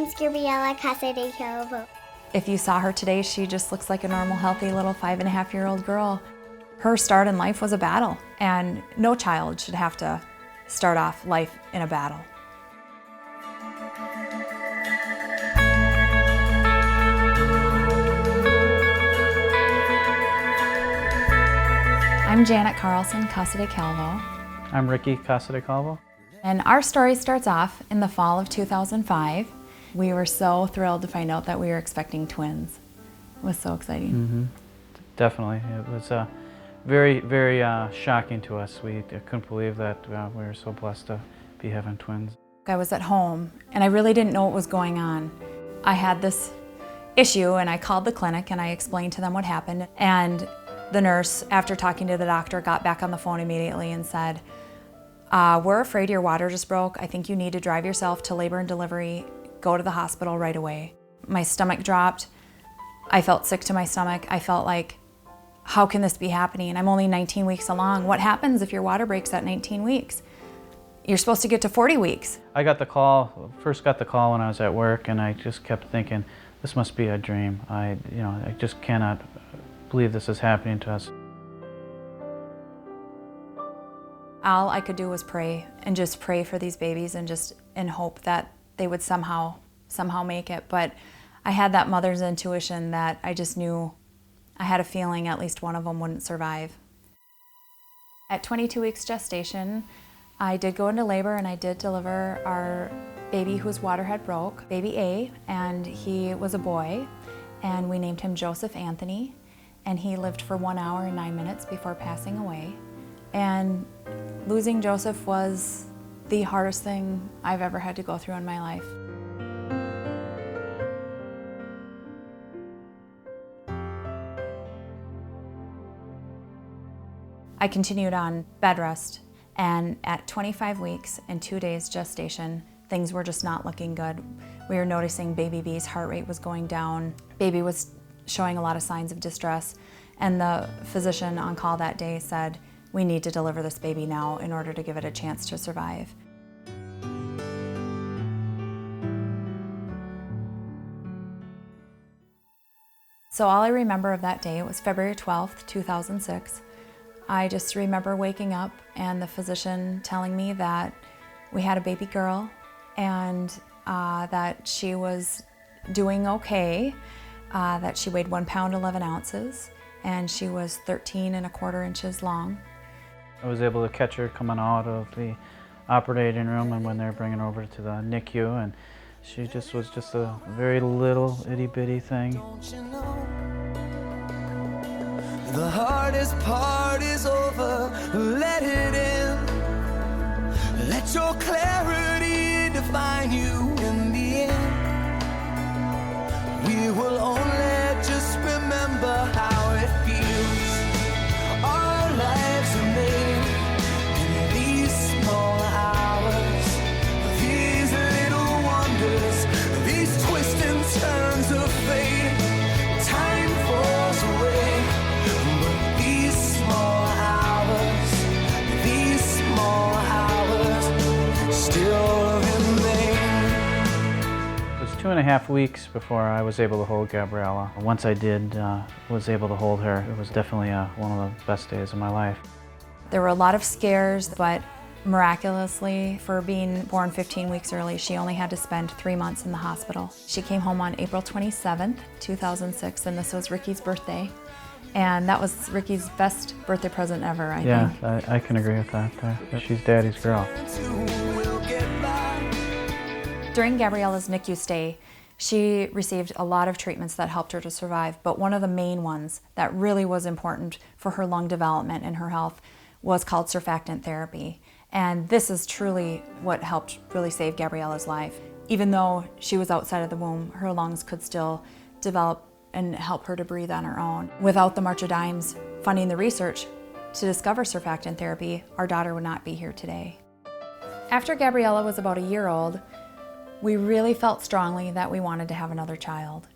name's Gabriella Casa De Calvo. If you saw her today, she just looks like a normal, healthy little 5.5-year-old girl. Her start in life was a battle, and no child should have to start off life in a battle. I'm Janet Carlson, Casa De Calvo. I'm Ricky, Casa De Calvo. And our story starts off in the fall of 2005. We were so thrilled to find out that we were expecting twins. It was so exciting. Mm-hmm. Definitely. It was very, very shocking to us. We couldn't believe that we were so blessed to be having twins. I was at home and I really didn't know what was going on. I had this issue and I called the clinic and I explained to them what happened. And the nurse, after talking to the doctor, got back on the phone immediately and said, we're afraid your water just broke. I think you need to drive yourself to labor and delivery. Go to the hospital right away. My stomach dropped. I felt sick to my stomach. I felt like, how can this be happening? I'm only 19 weeks along. What happens if your water breaks at 19 weeks? You're supposed to get to 40 weeks. I first got the call when I was at work, and I just kept thinking, this must be a dream. I just cannot believe this is happening to us. All I could do was pray, and just pray for these babies and hope that they would somehow make it. But I had that mother's intuition that I just knew, I had a feeling at least one of them wouldn't survive. At 22 weeks gestation, I did go into labor and I did deliver our baby whose water had broke, baby A, and he was a boy, and we named him Joseph Anthony, and he lived for 1 hour and 9 minutes before passing away. And losing Joseph was the hardest thing I've ever had to go through in my life. I continued on bed rest, and at 25 weeks and 2 days gestation, things were just not looking good. We were noticing baby B's heart rate was going down. Baby was showing a lot of signs of distress, and the physician on call that day said, we need to deliver this baby now in order to give it a chance to survive. So all I remember of that day, it was February 12th, 2006. I just remember waking up and the physician telling me that we had a baby girl and that she was doing okay, that she weighed 1 pound 11 ounces and she was 13¼ inches long. I was able to catch her coming out of the operating room and when they were bringing her over to the NICU, and she just was just a very little itty-bitty thing. The hardest part is over, let it in. Let your clarity define you in the end. We will only just remember how it feels. Our lives are made in these small hours, these little wonders, these twists and turns of fate. Time falls away, but these small hours still remain. It was 2.5 weeks before I was able to hold Gabriella. Once I was able to hold her, it was definitely one of the best days of my life. There were a lot of scares, but miraculously, for being born 15 weeks early, she only had to spend 3 months in the hospital. She came home on April 27th, 2006, and this was Ricky's birthday. And that was Ricky's best birthday present ever, I think. Yeah, I can agree with that. She's Daddy's girl. During Gabriella's NICU stay, she received a lot of treatments that helped her to survive, but one of the main ones that really was important for her lung development and her health was called surfactant therapy. And this is truly what helped really save Gabriella's life. Even though she was outside of the womb, her lungs could still develop and help her to breathe on her own. Without the March of Dimes funding the research to discover surfactant therapy, our daughter would not be here today. After Gabriella was about a year old, we really felt strongly that we wanted to have another child.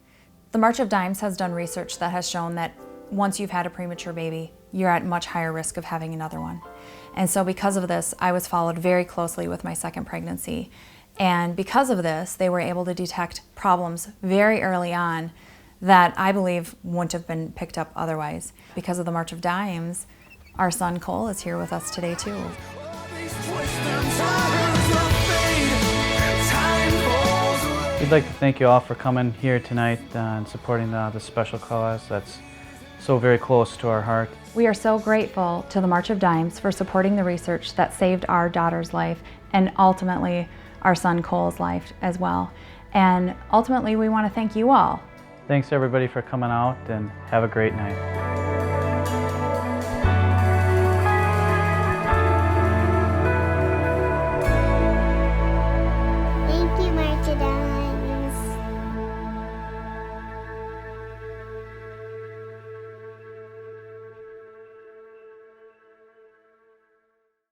The March of Dimes has done research that has shown that once you've had a premature baby, you're at much higher risk of having another one. And so because of this, I was followed very closely with my second pregnancy. And because of this, they were able to detect problems very early on that I believe wouldn't have been picked up otherwise. Because of the March of Dimes, our son Cole is here with us today too. We'd like to thank you all for coming here tonight and supporting the special cause that's so very close to our heart. We are so grateful to the March of Dimes for supporting the research that saved our daughter's life and ultimately our son Cole's life as well. And ultimately we want to thank you all. Thanks everybody for coming out and have a great night.